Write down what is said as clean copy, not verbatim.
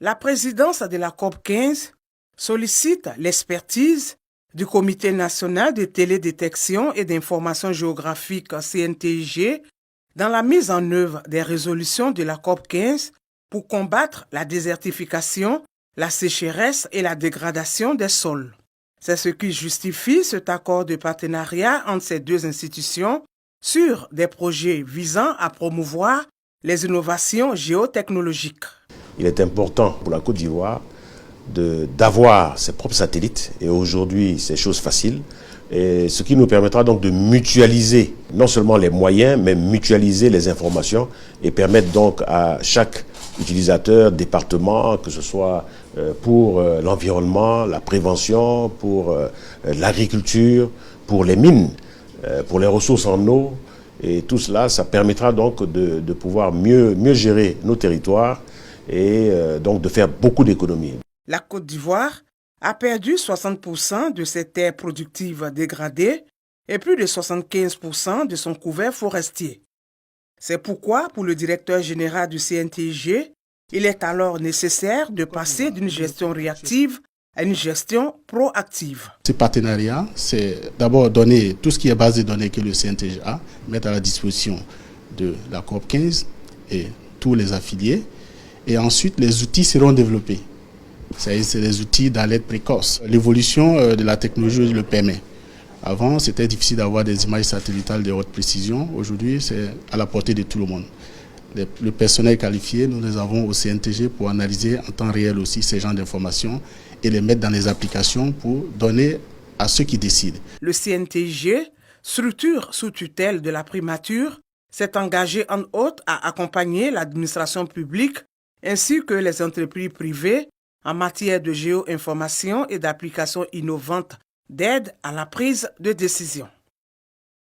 La présidence de la COP 15 sollicite l'expertise du Comité national de télédétection et d'information géographique CNTIG dans la mise en œuvre des résolutions de la COP 15 pour combattre la désertification, la sécheresse et la dégradation des sols. C'est ce qui justifie cet accord de partenariat entre ces deux institutions sur des projets visant à promouvoir les innovations géotechnologiques. Il est important pour la Côte d'Ivoire d'avoir ses propres satellites, et aujourd'hui c'est chose facile, et ce qui nous permettra donc de mutualiser non seulement les moyens, mais mutualiser les informations et permettre donc à chaque utilisateur, département, que ce soit pour l'environnement, la prévention, pour l'agriculture, pour les mines, pour les ressources en eau, et tout cela, ça permettra donc de pouvoir mieux gérer nos territoires et donc de faire beaucoup d'économies. La Côte d'Ivoire a perdu 60% de ses terres productives dégradées et plus de 75% de son couvert forestier. C'est pourquoi, pour le directeur général du CNTIG, il est alors nécessaire de passer d'une gestion réactive à une gestion proactive. Ce partenariat, c'est d'abord donner tout ce qui est base de données que le CNTIG a, mettre à la disposition de la COP 15 et tous les affiliés. Et ensuite, les outils seront développés. C'est des outils d'alerte précoce. L'évolution de la technologie le permet. Avant, c'était difficile d'avoir des images satellitales de haute précision. Aujourd'hui, c'est à la portée de tout le monde. Le personnel qualifié, nous les avons au CNTG pour analyser en temps réel aussi ces genres d'informations et les mettre dans les applications pour donner à ceux qui décident. Le CNTG, structure sous tutelle de la primature, s'est engagé en outre à accompagner l'administration publique ainsi que les entreprises privées en matière de géo-information et d'applications innovantes d'aide à la prise de décision.